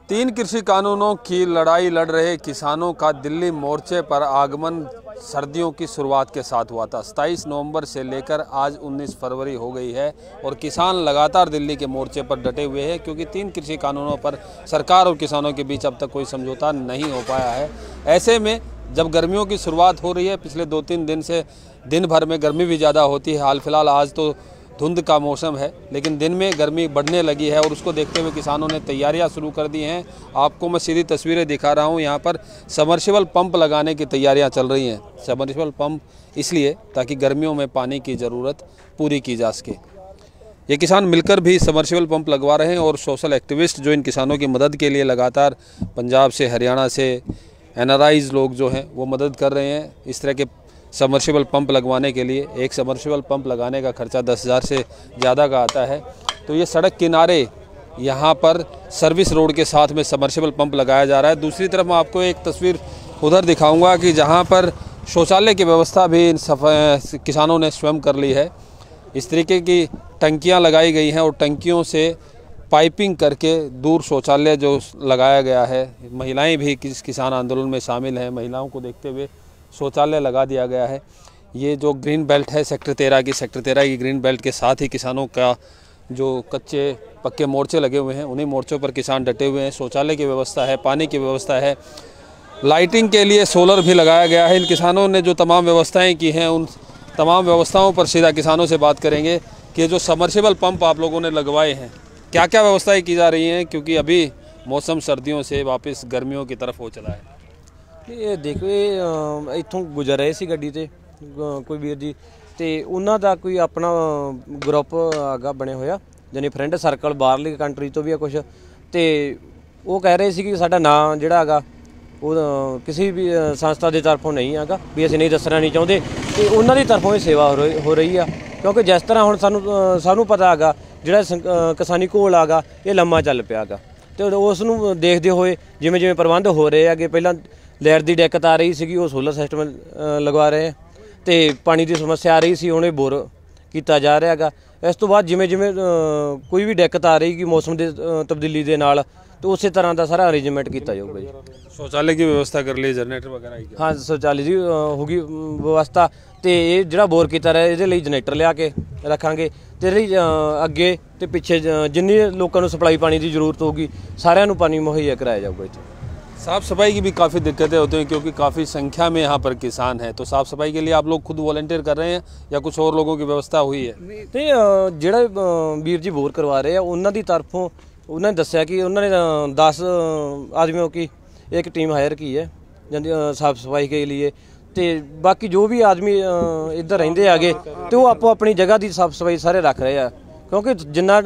तीन कृषि कानूनों की लड़ाई लड़ रहे किसानों का दिल्ली मोर्चे पर आगमन सर्दियों की शुरुआत के साथ हुआ था। 27 नवंबर से लेकर आज 19 फरवरी हो गई है और किसान लगातार दिल्ली के मोर्चे पर डटे हुए हैं, क्योंकि तीन कृषि कानूनों पर सरकार और किसानों के बीच अब तक कोई समझौता नहीं हो पाया है। ऐसे में जब गर्मियों की शुरुआत हो रही है, पिछले 2-3 दिन से दिन भर में गर्मी भी ज़्यादा होती है। हाल फिलहाल आज तो धुंध का मौसम है, लेकिन दिन में गर्मी बढ़ने लगी है और उसको देखते हुए किसानों ने तैयारियां शुरू कर दी हैं। आपको मैं सीधी तस्वीरें दिखा रहा हूं। यहां पर सबमर्सिबल पंप लगाने की तैयारियां चल रही हैं। सबमर्सिबल पंप इसलिए ताकि गर्मियों में पानी की ज़रूरत पूरी की जा सके। ये किसान मिलकर भी सबमर्सिबल पंप लगवा रहे हैं और सोशल एक्टिविस्ट जो इन किसानों की मदद के लिए लगातार पंजाब से, हरियाणा से NRIs लोग जो हैं वो मदद कर रहे हैं इस तरह के सबमर्सिबल पंप लगवाने के लिए। एक सबमर्सिबल पंप लगाने का खर्चा 10,000 से ज़्यादा का आता है। तो ये सड़क किनारे यहाँ पर सर्विस रोड के साथ में सबमर्सिबल पंप लगाया जा रहा है। दूसरी तरफ मैं आपको एक तस्वीर उधर दिखाऊंगा कि जहाँ पर शौचालय की व्यवस्था भी इन किसानों ने स्वयं कर ली है। इस तरीके की टंकियाँ लगाई गई हैं और टंकियों से पाइपिंग करके दूर शौचालय जो लगाया गया है। महिलाएँ भी किसान आंदोलन में शामिल हैं। महिलाओं को देखते हुए शौचालय लगा दिया गया है। ये जो ग्रीन बेल्ट है सेक्टर 13 की ग्रीन बेल्ट के साथ ही किसानों का जो कच्चे पक्के मोर्चे लगे हुए हैं, उन्हीं मोर्चों पर किसान डटे हुए हैं। शौचालय की व्यवस्था है, पानी की व्यवस्था है, लाइटिंग के लिए सोलर भी लगाया गया है। इन किसानों ने जो तमाम व्यवस्थाएं की हैं, उन तमाम व्यवस्थाओं पर सीधा किसानों से बात करेंगे कि जो सबमर्सिबल पंप आप लोगों ने लगवाए हैं, क्या क्या व्यवस्थाएँ की जा रही हैं, क्योंकि अभी मौसम सर्दियों से वापस गर्मियों की तरफ हो चला है। ਇਹ ਦੇਖੋ, ਇਹ ਇੱਥੋਂ ਗੁਜ਼ਰ ਰਹੇ ਸੀ ਗੱਡੀ ਤੇ ਕੋਈ ਵੀਰ ਜੀ, ਤੇ ਉਹਨਾਂ ਦਾ ਕੋਈ ਆਪਣਾ ਗਰੁੱਪ ਆਗਾ ਬਣਿਆ ਹੋਇਆ, ਜਾਨੀ ਫਰੈਂਡ ਸਰਕਲ ਬਾਹਰਲੀ ਕੰਟਰੀ ਤੋਂ ਵੀ ਆ ਕੁਛ, ਤੇ ਉਹ ਕਹਿ ਰਹੇ ਸੀ ਕਿ ਸਾਡਾ ਨਾਂ ਜਿਹੜਾ ਹੈਗਾ ਉਹ ਕਿਸੇ ਵੀ ਸੰਸਥਾ ਦੇ ਤਰਫੋਂ ਨਹੀਂ ਹੈਗਾ, ਵੀ ਅਸੀਂ ਨਹੀਂ ਦੱਸਣਾ ਨਹੀਂ ਚਾਹੁੰਦੇ, ਤੇ ਉਹਨਾਂ ਦੀ ਤਰਫੋਂ ਇਹ ਸੇਵਾ ਹੋ ਰਹੀ ਆ। ਕਿਉਂਕਿ ਜਿਸ ਤਰ੍ਹਾਂ ਹੁਣ ਸਾਨੂੰ ਪਤਾ ਹੈਗਾ ਜਿਹੜਾ ਕਿਸਾਨੀ ਘੋਲ ਹੈਗਾ ਇਹ ਲੰਮਾ ਚੱਲ ਪਿਆ ਹੈਗਾ, ਤੇ ਉਸ ਨੂੰ ਦੇਖਦੇ ਹੋਏ ਜਿਵੇਂ ਜਿਵੇਂ ਪ੍ਰਬੰਧ ਹੋ ਰਹੇ ਹੈਗੇ, ਪਹਿਲਾਂ ਲਾਈਟ ਦੀ ਦਿੱਕਤ ਆ ਰਹੀ ਸੀਗੀ, ਉਹ ਸੋਲਰ ਸਿਸਟਮ ਲਗਵਾ ਰਹੇ, ਤੇ ਪਾਣੀ ਦੀ ਸਮੱਸਿਆ ਆ ਰਹੀ ਸੀ, ਹੁਣ ਇਹ ਬੋਰ ਕੀਤਾ ਜਾ ਰਿਹਾ ਹੈਗਾ। ਇਸ ਤੋਂ ਬਾਅਦ ਜਿਵੇਂ ਜਿਵੇਂ ਕੋਈ ਵੀ ਦਿੱਕਤ ਆ ਰਹੀ ਕਿ ਮੌਸਮ ਦੇ ਤਬਦੀਲੀ ਦੇ ਨਾਲ, तो उस तरह का सारा अरेंजमेंट किया जाऊगा जी। शौचालय की व्यवस्था कर ली, जनरेटर वगैरह की? हाँ, शौचालय की होगी व्यवस्था, तो ये जो बोर किया रहा है ये जनरेटर लिया के रखांगे, तो अगे तो पिछे जिन्नी लोगों को सप्लाई पानी की जरूरत होगी सारिਆਂ ਨੂੰ पानी मुहैया कराया जाऊगा इतना। साफ़ सफाई की भी काफ़ी दिक्कतें होती हैं, क्योंकि काफ़ी संख्या में यहाँ पर किसान हैं। तो साफ़ सफाई के लिए आप लोग खुद वॉलंटियर कर रहे हैं या कुछ और लोगों की व्यवस्था हुई है? तो जो वीर जी बोर करवा रहे हैं उन्होंने तरफों उन्होंने दसिया कि उन्होंने 10 आदमियों की एक टीम हायर की है साफ़ सफाई के लिए, तो बाकी जो भी आदमी इधर रहिंदे आगे तो वो आपो अपनी जगह की साफ़ सफाई सारे रख रहे हैं, क्योंकि जिन्ना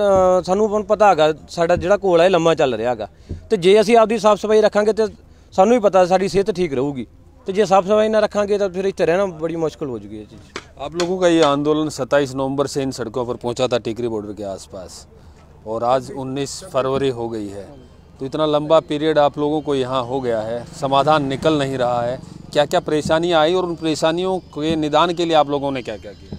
सानू पता है साडा जिहड़ा घोल है लम्मा चल रहा है, तो जे असीं आपदी साफ़ सफाई रखांगे तो सानू भी पता साडी सेहत ठीक रहूगी, तो जे साफ़ सफाई ना रखांगे तो फिर इत्थे रहना बड़ी मुश्किल हो जाएगी ये चीज़। आप लोगों का ये आंदोलन 27 नवंबर से इन सड़कों पर पहुंचा था टिकरी बॉर्डर के आसपास, और आज 19 फरवरी हो गई है, तो इतना लंबा पीरियड आप लोगों को यहाँ हो गया है, समाधान निकल नहीं रहा है। क्या क्या परेशानियाँ आई और उन परेशानियों के निदान के लिए आप लोगों ने क्या क्या किया?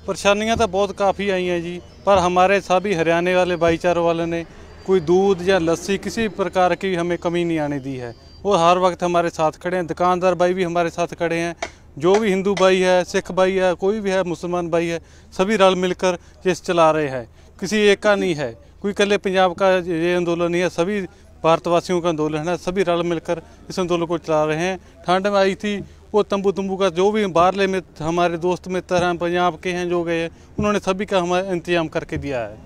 परेशानियाँ तो बहुत काफ़ी आई हैं जी, पर हमारे सभी हरियाणा वाले भाईचारे वालों ने कोई दूध या लस्सी किसी प्रकार की हमें कमी नहीं आने दी है। वो हर वक्त हमारे साथ खड़े हैं। दुकानदार भाई भी हमारे साथ खड़े हैं, जो भी हिंदू भाई है, सिख भाई है, कोई भी है, मुसलमान भाई है, सभी रल मिलकर ये चला रहे हैं। किसी एक का नहीं है, कोई कल्ले पंजाब का ये आंदोलन नहीं है, सभी भारतवासियों का आंदोलन है, सभी रल मिलकर इस आंदोलन को चला रहे हैं। ठंड में आई थी वो तंबू का जो भी बाहरले में हमारे दोस्त मित्र हैं पंजाब के हैं जो गए हैं, उन्होंने सभी का हमारा इंतजाम करके दिया है।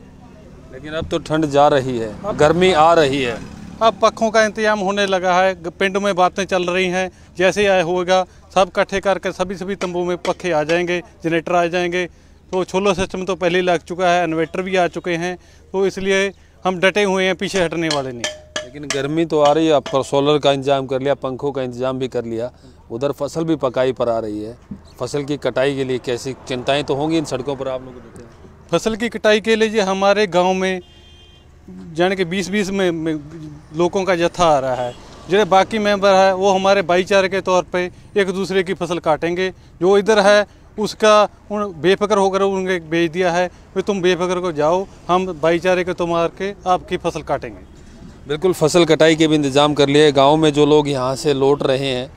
लेकिन अब तो ठंड जा रही है, गर्मी आ रही है, अब पखों का इंतजाम होने लगा है, पिंड में बातें चल रही हैं, जैसे आए होगा सब इकट्ठे करके सभी तंबू में पखे आ जाएंगे, जनरेटर आ जाएंगे। तो सोलर सिस्टम तो पहले ही लग चुका है, इन्वर्टर भी आ चुके हैं, तो इसलिए हम डटे हुए हैं, पीछे हटने वाले नहीं। लेकिन गर्मी तो आ रही है, आप सोलर का इंतजाम कर लिया, पंखों का इंतजाम भी कर लिया, उधर फसल भी पकाई पर आ रही है, फसल की कटाई के लिए कैसी चिंताएं तो होंगी इन सड़कों पर आप लोग देते हैं? फसल की कटाई के लिए हमारे गांव में जाने के 20-20 में लोगों का जत्था आ रहा है, जो बाकी मेंबर है वो हमारे भाईचारे के तौर पे एक दूसरे की फसल काटेंगे। जो इधर है उसका उन बेफिक्र होकर उन्हें बेच दिया है कि तुम बेफिक्र को जाओ, हम भाईचारे को तुम के आपकी फसल काटेंगे। बिल्कुल, फसल कटाई के भी इंतज़ाम कर लिए। गांव में जो लोग यहाँ से लौट रहे हैं,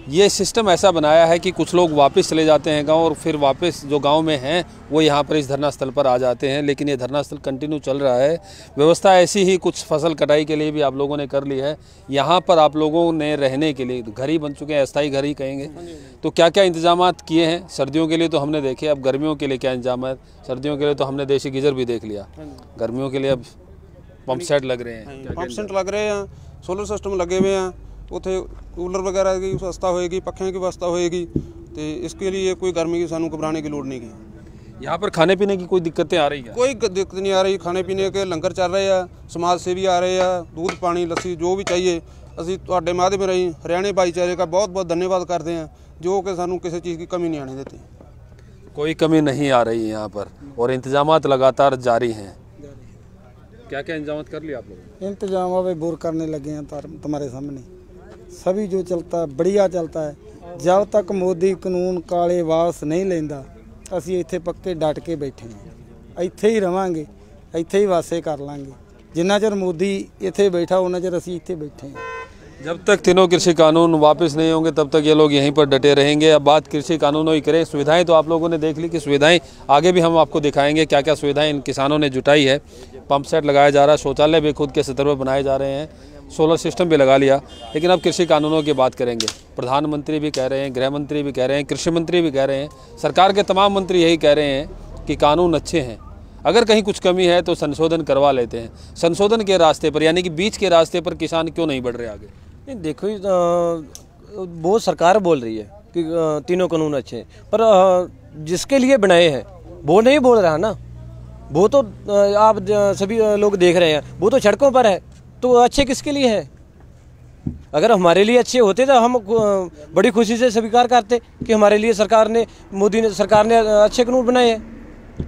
ये सिस्टम ऐसा बनाया है कि कुछ लोग वापस चले जाते हैं गांव और फिर वापस जो गांव में हैं वो यहाँ पर इस धरना स्थल पर आ जाते हैं। लेकिन ये धरना स्थल कंटिन्यू चल रहा है। व्यवस्था ऐसी ही कुछ फसल कटाई के लिए भी आप लोगों ने कर ली है। यहाँ पर आप लोगों ने रहने के लिए घर ही बन चुके हैं, अस्थायी घर ही कहेंगे, तो क्या क्या इंतजाम किए हैं? सर्दियों के लिए तो हमने देखे, अब गर्मियों के लिए क्या इंतजाम है? सर्दियों के लिए तो हमने देसी गीजर भी देख लिया, गर्मियों के लिए अब पंप सेट लग रहे हैं। पंप सेट लग रहे हैं, सोलर सिस्टम लगे हुए हैं, उथे कूलर वगैरह की व्यवस्था होएगी, पखें की व्यवस्था होएगी, तो इसके लिए कोई गर्मी की सानू घबराने की लोड़ नहीं है। यहाँ पर खाने पीने की कोई दिक्कतें आ रही है? कोई दिक्कत नहीं आ रही, खाने पीने के लंगर चल रहे हैं, समाज सेवी आ रहे हैं, दूध पानी लस्सी जो भी चाहिए ਅਸੀਂ ਤੁਹਾਡੇ ਮਾਧਿਅਮ ਰਾਹੀਂ हरियाणा भाईचारे का बहुत बहुत धन्यवाद करते हैं जो कि सानू किसी चीज़ की कमी नहीं आने देते। कोई कमी नहीं आ रही है यहाँ पर और इंतजामात लगातार जारी हैं। क्या क्या इंतजाम कर लिया आप लोगों? इंतजाम अभी बोर करने लगे हैं तुम्हारे सामने। सभी जो चलता है बढ़िया चलता है। जब तक मोदी कानून काले वापस नहीं लेंदा असी इत्थे पक्के डट के बैठे हैं, इत्थे ही रवांगे, इत्थे ही वासे कर लांगे। जिन्ना चਿਰ मोदी इत्थे बैठा उन्ना चਿਰ असी इत्थे बैठे हैं। जब तक तीनों कृषि कानून वापस नहीं होंगे तब तक ये लोग यहीं पर डटे रहेंगे। अब बात कृषि कानूनों की करें, सुविधाएं तो आप लोगों ने देख ली कि सुविधाएं आगे भी हम आपको दिखाएंगे क्या क्या सुविधाएं इन किसानों ने जुटाई है। पंप सेट लगाया जा रहा है, शौचालय भी खुद के स्तर पर बनाए जा रहे हैं, सोलर सिस्टम भी लगा लिया। लेकिन अब कृषि कानूनों की बात करेंगे। प्रधानमंत्री भी कह रहे हैं, गृह मंत्री भी कह रहे हैं, कृषि मंत्री भी कह रहे हैं, सरकार के तमाम मंत्री यही कह रहे हैं कि कानून अच्छे हैं, अगर कहीं कुछ कमी है तो संशोधन करवा लेते हैं। संशोधन के रास्ते पर यानी कि बीच के रास्ते पर किसान क्यों नहीं बढ़ रहे आगे? नहीं देखो, बहुत सरकार बोल रही है कि तीनों कानून अच्छे हैं, पर जिसके लिए बनाए हैं वो नहीं बोल रहा ना। वो तो आप सभी लोग देख रहे हैं, वो तो सड़कों पर है, तो अच्छे किसके लिए है? अगर हमारे लिए अच्छे होते तो हम बड़ी खुशी से स्वीकार करते कि हमारे लिए सरकार ने अच्छे कानून बनाए हैं।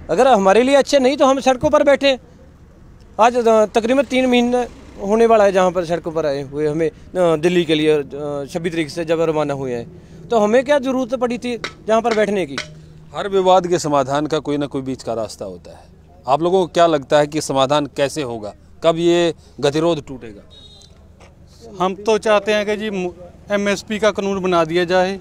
अगर हमारे लिए अच्छे नहीं तो हम सड़कों पर बैठे। आज तकरीबन 3 महीने होने वाला है जहाँ पर सड़कों पर आए हुए हमें दिल्ली के लिए 26 तारीख से जब रवाना हुए हैं, तो हमें क्या ज़रूरत पड़ी थी जहाँ पर बैठने की? हर विवाद के समाधान का कोई ना कोई बीच का रास्ता होता है। आप लोगों को क्या लगता है कि समाधान कैसे होगा, कब ये गतिरोध टूटेगा? हम तो चाहते हैं कि जी MSP का कानून बना दिया जाए।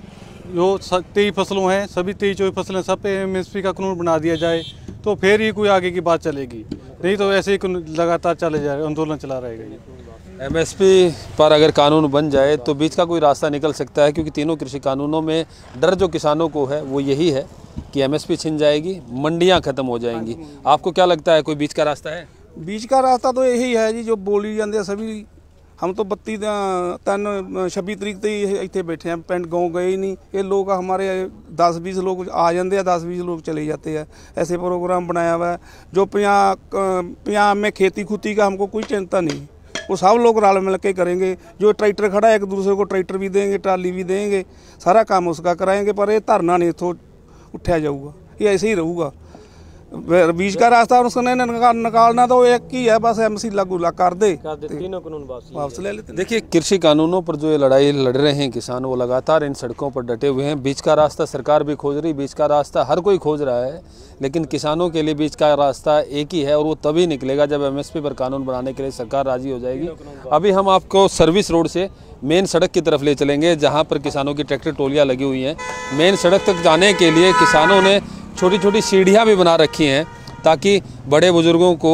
जो 23 फसलों हैं, सभी 23-24 फसलें, सब पे MSP का कानून बना दिया जाए, तो फिर ही कोई आगे की बात चलेगी। नहीं तो ऐसे ही लगातार चले जाए, आंदोलन चला रहेगा। MSP पर अगर कानून बन जाए तो बीच का कोई रास्ता निकल सकता है, क्योंकि तीनों कृषि कानूनों में डर जो किसानों को है वो यही है कि MSP छिन जाएगी, मंडियां खत्म हो जाएंगी। आपको क्या लगता है, कोई बीच का रास्ता है? बीच का रास्ता तो यही है जी, जो बोली जाते हैं सभी। हम तो 26 तरीक से ही इतने बैठे हैं, पिंड गाँव गए ही नहीं। ये लोग हमारे 10-20 लोग आ जाते हैं, 10-20 लोग चले जाते हैं। ऐसे प्रोग्राम बनाया हुआ है। जो पंजाब में खेती खूती का हमको कोई चिंता नहीं, वो सब लोग रल मिल के करेंगे। जो ट्रैक्टर खड़ा है एक दूसरे को ट्रैक्टर भी देंगे, ट्राली भी देंगे, सारा काम उसका कराएंगे। पर ये धरना नहीं इतों उठाया जाऊगा, ये ऐसे ही रहूगा। बीच का रास्ता उसने निकालना तो एक ही है, बस MSP लागू कर दे, तीनों कानून वापस ले लेते। देखिए, कृषि कानूनों पर जो ये लड़ाई लड़ रहे हैं किसान, वो लगातार इन सड़कों पर डटे हुए हैं। बीच का रास्ता सरकार भी खोज रही, बीच का रास्ता हर कोई खोज रहा है, लेकिन किसानों के लिए बीच का रास्ता एक ही है और वो तभी निकलेगा जब MSP पर कानून बनाने के लिए सरकार राजी हो जाएगी। अभी हम आपको सर्विस रोड से मेन सड़क की तरफ ले चलेंगे, जहाँ पर किसानों की ट्रैक्टर ट्रॉलियाँ लगी हुई हैं। मेन सड़क तक जाने के लिए किसानों ने छोटी छोटी सीढ़ियाँ भी बना रखी हैं ताकि बड़े बुजुर्गों को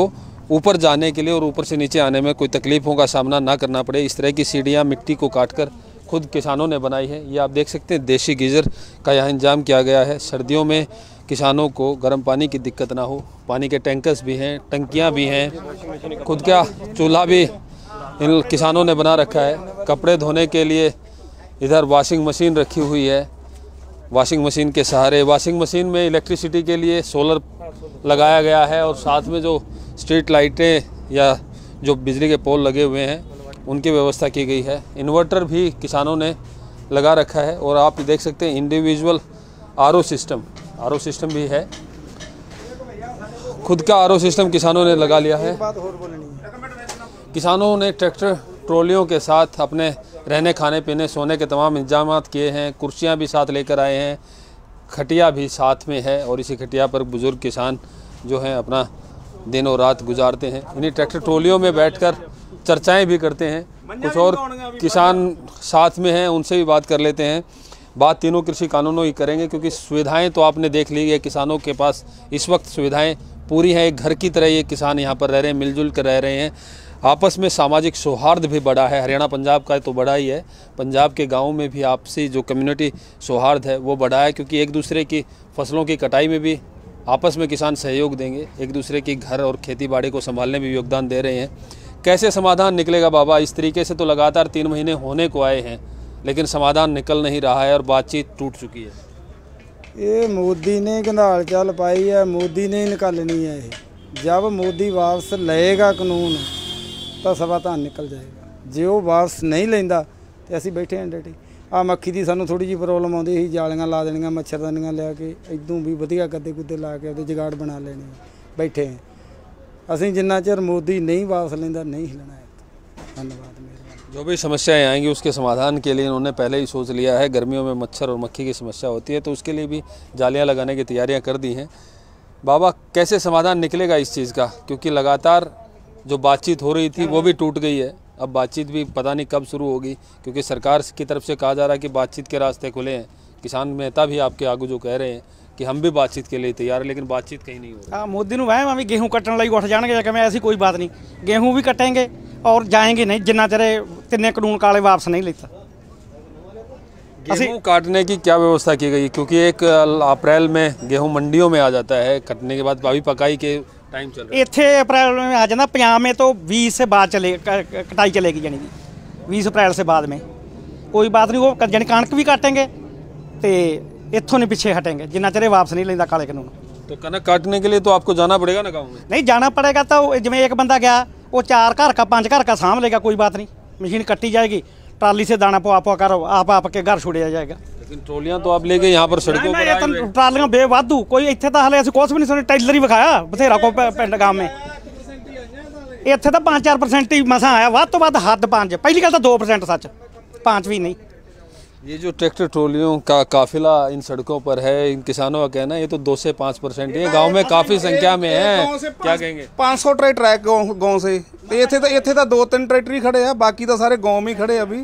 ऊपर जाने के लिए और ऊपर से नीचे आने में कोई तकलीफ़ों का सामना ना करना पड़े। इस तरह की सीढ़ियाँ मिट्टी को काटकर खुद किसानों ने बनाई है। ये आप देख सकते हैं, देसी गीज़र का यहाँ इंतजाम किया गया है। सर्दियों में किसानों को गर्म पानी की दिक्कत ना हो, पानी के टैंकर्स भी हैं, टंकियाँ भी हैं, खुद का चूल्हा भी इन किसानों ने बना रखा है। कपड़े धोने के लिए इधर वॉशिंग मशीन रखी हुई है। वॉशिंग मशीन के सहारे, वॉशिंग मशीन में इलेक्ट्रिसिटी के लिए सोलर लगाया गया है और साथ में जो स्ट्रीट लाइटें या जो बिजली के पोल लगे हुए हैं उनकी व्यवस्था की गई है। इन्वर्टर भी किसानों ने लगा रखा है और आप देख सकते हैं इंडिविजुअल RO सिस्टम भी है। खुद का RO सिस्टम किसानों ने लगा लिया है। किसानों ने ट्रैक्टर ट्रॉलियों के साथ अपने रहने खाने पीने सोने के तमाम इंतजाम किए हैं। कुर्सियां भी साथ लेकर आए हैं। खटिया भी साथ में है और इसी खटिया पर बुजुर्ग किसान जो हैं अपना दिन और रात गुजारते हैं। इन्हीं ट्रैक्टर ट्रॉलियों में बैठकर चर्चाएं भी करते हैं। कुछ और किसान साथ में हैं, उनसे भी बात कर लेते हैं। बात तीनों कृषि कानूनों की करेंगे क्योंकि सुविधाएं तो आपने देख ली है, किसानों के पास इस वक्त सुविधाएं पूरी हैं। एक घर की तरह ये किसान यहाँ पर रह रहे हैं, मिलजुल कर रह रहे हैं। आपस में सामाजिक सौहार्द भी बढ़ा है। हरियाणा पंजाब का तो बढ़ा ही है, पंजाब के गाँव में भी आपसी जो कम्युनिटी सौहार्द है वो बढ़ा है, क्योंकि एक दूसरे की फसलों की कटाई में भी आपस में किसान सहयोग देंगे, एक दूसरे की घर और खेती बाड़ी को संभालने में भी योगदान दे रहे हैं। कैसे समाधान निकलेगा बाबा? इस तरीके से तो लगातार 3 महीने होने को आए हैं, लेकिन समाधान निकल नहीं रहा है और बातचीत टूट चुकी है। ये मोदी ने गंधाल चाल पाई है, मोदी ने ही निकालनी है। जब मोदी वापस लेगा कानून तो समाधान निकल जाएगा। जो वापस नहीं लेंदा तो असीं बैठे हैं डटे। आ मक्खी की सानू थोड़ी जी प्रॉब्लम आती ही, जालियां ला देनियां, मच्छरदानियां लिया के इदों भी वधिया गद्दे गुद्दे ला के जुगाड़ बना लेने, बैठे हैं। असीं जिन्ना चिर मोदी नहीं वापस लेंदा नहीं हिलना है। धन्यवाद। जो भी समस्याएं आएंगी उसके समाधान के लिए इन्होंने पहले ही सोच लिया है। गर्मियों में मच्छर और मक्खी की समस्या होती है तो उसके लिए भी जालियां लगाने की तैयारियां कर दी हैं। बाबा, कैसे समाधान निकलेगा इस चीज़ का? क्योंकि लगातार जो बातचीत हो रही थी वो भी टूट गई है। अब बातचीत भी पता नहीं कब शुरू होगी, क्योंकि सरकार की तरफ से कहा जा रहा है कि बातचीत के रास्ते खुले हैं। किसान मेहता भी आपके आगू जो कह रहे हैं कि हम भी बातचीत के लिए तैयार है, लेकिन बातचीत कहीं नहीं हो रही। हाँ, मोदी नूं वहम भी गेहूं कट्टण लई उठ जाणगे, जाके मैं ऐसी कोई बात नहीं, गेहूं भी कटेंगे और जाएंगे नहीं जिन्ना चेर तिन्ने कानून काले वापस नहीं लेता। गेहूं काटने की क्या व्यवस्था की गई? क्योंकि 1 अप्रैल में गेहूं मंडियों में आ जाता है, कटने के बाद अभी पकाई के टाइम चल रहा है। इत्थे अप्रैल में आ जाता, पंजाब में तो 20 से बाद कटाई चलेगी, यानी कि 20 अप्रैल से बाद में कोई बात नहीं। वो यानी कणक भी काटेंगे तो इत्थों नहीं पीछे हटेंगे जिन्ना चेर वापस नहीं लेंदा काले कानून। तो कनक काटने के लिए तो आपको जाना पड़ेगा ना गाँव में? नहीं जाना पड़ेगा तो जिवें एक बंदा गया वो 4 घर का 5 घर का साँभ लेगा, कोई बात नहीं। मशीन कट्टी जाएगी, ट्राली से दाना पवा कर आप के घर छोड़िया जाएगा। लेकिन ट्रोलियां तो आप लेके यहाँ पर सड़कों पर आए हुए हैं। ट्रालियां बेवाधू, कोई इत्थे तो हले कुछ भी नहीं सुने। टेलर ही विखाया बथेरा को पिंड गांव में, इत्थे तो 5-4% ही मसा आया, वध तो वध हद 5। पहली गल तो 2% सच, 5 भी नहीं। ये जो ट्रैक्टर ट्रोलियों का काफिला इन सड़कों पर है, इन किसानों का कहना है ये तो 2 से 5% है। गांव में काफी संख्या में है, क्या कहेंगे? 500 ट्रैक्टर है गाँव से, इत्थे तो 2-3 ट्रैक्टर ही खड़े हैं, बाकी तो सारे गाँव में ही खड़े। अभी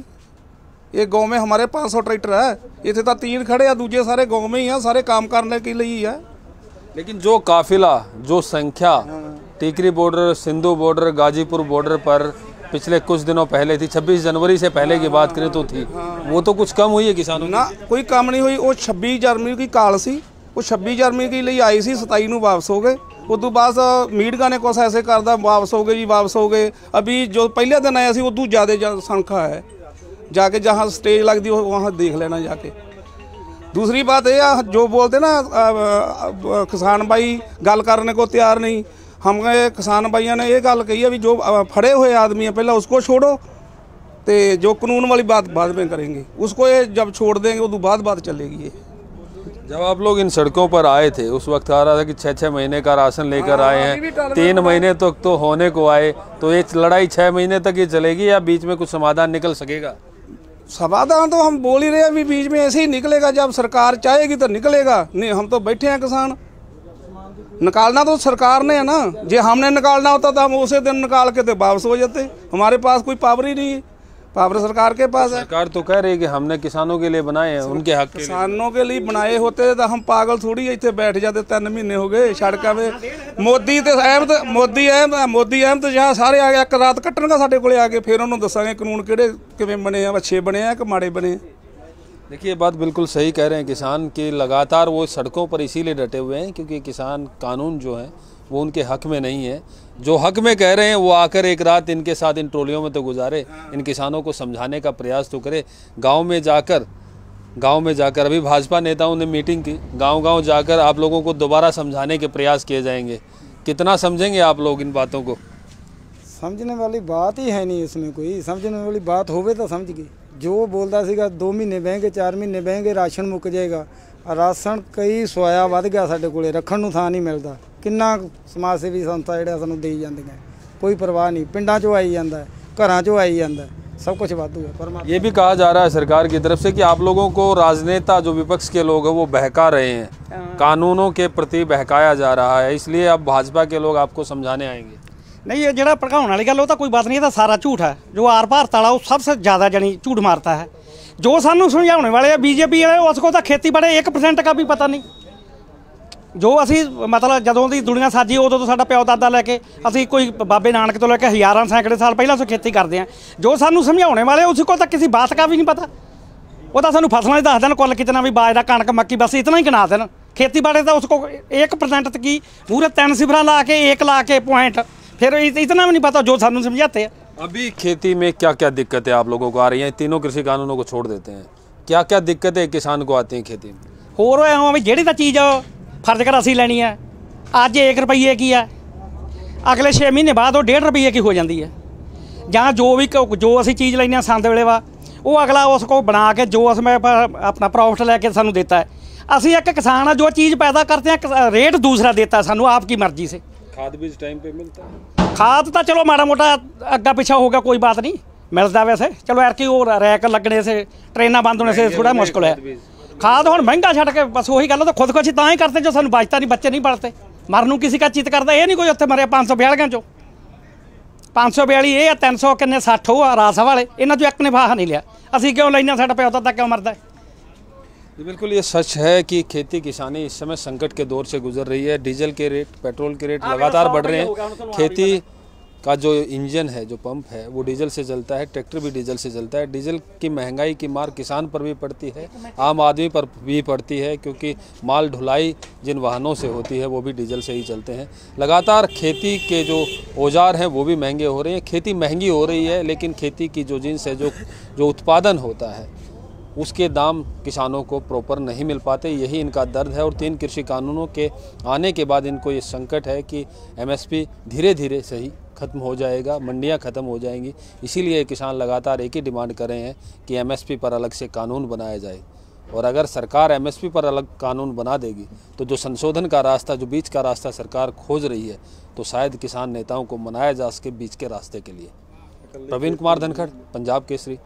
ये गाँव में हमारे 500 ट्रैक्टर है, इत्थे तो 3 खड़े हैं, दूजे सारे गाँव में ही हैं, सारे काम करने के लिए ही है। लेकिन जो काफिला, जो संख्या Tikri border, Sindhu border, Ghazipur border पर पिछले कुछ दिनों पहले थी, 26 जनवरी से पहले की बात करें तो थी, वो तो कुछ कम हुई है किसानों ना? कोई कम नहीं हुई। वो 26 जनवरी की काल सी, वो 26 जनवरी के लिए आई सी, 27 ਨੂੰ वापस हो गए। उदू बाद मीडिया ने कुछ ऐसे करदा, वापस हो गए जी, वापस हो गए। अभी जो पहले दिन आया सी उदू ज़्यादा संख्या है, जाके जहाँ स्टेज लगती हो वहाँ देख लेना जाके। दूसरी बात यह जो बोलते ना किसान भाई गल करने को तैयार नहीं, हमें किसान भाइयों ने ये गल कही है भी जो फड़े हुए आदमी है पहले उसको छोड़ो, तो जो कानून वाली बात बाद में करेंगे, उसको ये जब छोड़ देंगे उस बाद बात चलेगी। ये जब आप लोग इन सड़कों पर आए थे उस वक्त आ रहा था कि 6-6 महीने का राशन लेकर आए हैं, 3 महीने तक तो होने को आए, तो ये लड़ाई 6 महीने तक ये चलेगी या बीच में कुछ समाधान निकल सकेगा? समाधान तो हम बोल ही रहे हैं, अभी बीच में ऐसे ही निकलेगा, जब सरकार चाहेगी तो निकलेगा। नहीं, हम तो बैठे हैं किसान, निकालना तो सरकार ने है ना। जो हमने निकालना होता तो हम उसे दिन निकाल के तो वापस हो जाते। हमारे पास कोई पावर ही नहीं है, पावर सरकार के पास है। सरकार तो कह रही है कि हमने किसानों के लिए बनाए हैं, उनके हक के लिए। किसानों के लिए बनाए होते तो हम पागल थोड़ी इतने बैठ जाते। 3 महीने हो गए सड़कों में। मोदी तो अहम तो जहाँ सारे आ गए, एक रात कट्टणगा साडे कोले आके, फिर उन्होंने दसांगे कानून किहड़े किवें बने हैं, अच्छे बने हैं कि माड़े बने हैं। देखिए, बात बिल्कुल सही कह रहे हैं किसान कि लगातार वो सड़कों पर इसीलिए डटे हुए हैं क्योंकि किसान कानून जो है वो उनके हक में नहीं है। जो हक में कह रहे हैं वो आकर एक रात इनके साथ इन ट्रोलियों में तो गुजारे, इन किसानों को समझाने का प्रयास तो करे। गांव में जाकर अभी भाजपा नेताओं ने मीटिंग की, गांव जाकर आप लोगों को दोबारा समझाने के प्रयास किए जाएंगे। कितना समझेंगे आप लोग इन बातों को? समझने वाली बात ही है नहीं इसमें, कोई समझने वाली बात होवे तो समझ गए। जो बोलता सीगा 2 महीने बहेंगे, 4 महीने बहेंगे, राशन मुक जाएगा। राशन कई सोया वध गया, साडे कोले रखण नूं थां नहीं मिलदा। किन्ना समाज सेवी संस्था जिहड़े सानूं देई जांदियां, कोई परवाह नहीं। पिंडां चों आई जांदा, घरां चों आई जांदा, सब कुछ वाधू है। पर ये भी कहा जा रहा है सरकार की तरफ से कि आप लोगों को राजनेता जो विपक्ष के लोग हैं वो बहका रहे हैं, कानूनों के प्रति बहकाया जा रहा है, इसलिए अब भाजपा के लोग आपको समझाने आएंगे। नहीं, ये ਜਿਹੜਾ ਭੜਕਾਉਣ ਵਾਲੀ ਗੱਲ ਉਹ ਤਾਂ ਕੋਈ ਬਾਤ ਨਹੀਂ, ਇਹ ਤਾਂ ਸਾਰਾ ਝੂਠ ਹੈ। जो आर भारत वाला वो सबसे ज़्यादा जानी झूठ मारता है। जो सानू समझाने वाले बीजेपी वाले उसको तो खेती बारे 1% का भी पता नहीं। जो असी मतलब जदों की दुनिया साजी उदों तो साडा प्यो दादा लैके असी कोई बाबे नानक तो लैके हज़ारों सैकड़े साल पहले से खेती करते हैं। जो सानू समझाने वाले उसको तो किसी बात का भी नहीं पता। वो तो सानू फसलों दस देन कुल कितना भी बाजरा कणक मक्की बस इतना ही गिना देन। खेती बारे तो उसको 1% की पूरे 3 सिफर ला के 1 ला के पॉइंट, फिर इतना भी नहीं पता जो सानू समझाते हैं। अभी खेती में क्या क्या दिक्कतें आप लोगों को आ रही हैं? तीनों कृषि कानूनों को छोड़ देते हैं, क्या क्या दिक्कतें किसान को आती हैं खेती में? होर भी ਜਿਹੜੀ ਤਾਂ चीज़ फर्ज कर असी लैनी है अज 1 रुपये की है, अगले 6 महीने बाद वो 1.5 रुपये की हो जाती है। ਜਾਂ जो असी चीज़ लैने हैं संद वेले वा वो अगला उसको बना के जो उसमें अपना प्रॉफिट लैके सानू देता है। असी एक किसान है, जो चीज़ पैदा करते हैं रेट दूसरा देता है सानू आपकी मर्जी से। खाद बीज टाइम पे मिलता है? खाद तो चलो माड़ा मोटा अग्गा पिछा हो गया, कोई बात नहीं, मिलता वैसे। चलो यार कि वो रैक लगने से ट्रेना बंद होने से थोड़ा मुश्किल है। खाद हुण महंगा छड़ के बस वही गल तो खुदकुशी तां ही करते जो सानू बचता नहीं, बच्चे नहीं पढ़ते। मरनू किसी का चित करता ये नहीं कोई उत्थे मरे 542 चो 542 ये 300 किन्ने 60 हो रास वाले, इन्हां चों एक ने फाहा नहीं लिया। असी क्यों लैना, साडा प्यो दादा क्यों मरदा है? बिल्कुल ये सच है कि खेती किसानी इस समय संकट के दौर से गुजर रही है। डीजल के रेट, पेट्रोल के रेट लगातार बढ़ रहे हैं। खेती का जो इंजन है, जो पंप है, वो डीजल से चलता है, ट्रैक्टर भी डीजल से चलता है। डीजल की महंगाई की मार किसान पर भी पड़ती है, आम आदमी पर भी पड़ती है, क्योंकि माल ढुलाई जिन वाहनों से होती है वो भी डीजल से ही चलते हैं। लगातार खेती के जो औजार हैं वो भी महंगे हो रहे हैं। खेती महंगी हो रही है, लेकिन खेती की जो जिन्स है, जो उत्पादन होता है, उसके दाम किसानों को प्रॉपर नहीं मिल पाते। यही इनका दर्द है। और 3 कृषि कानूनों के आने के बाद इनको ये संकट है कि एमएसपी धीरे धीरे सही खत्म हो जाएगा, मंडियां खत्म हो जाएंगी। इसीलिए किसान लगातार एक ही डिमांड कर रहे हैं कि एमएसपी पर अलग से कानून बनाया जाए। और अगर सरकार एमएसपी पर अलग कानून बना देगी तो जो संशोधन का रास्ता, जो बीच का रास्ता सरकार खोज रही है, तो शायद किसान नेताओं को मनाया जा सके बीच के रास्ते के लिए। प्रवीण कुमार धनखड़, पंजाब केसरी।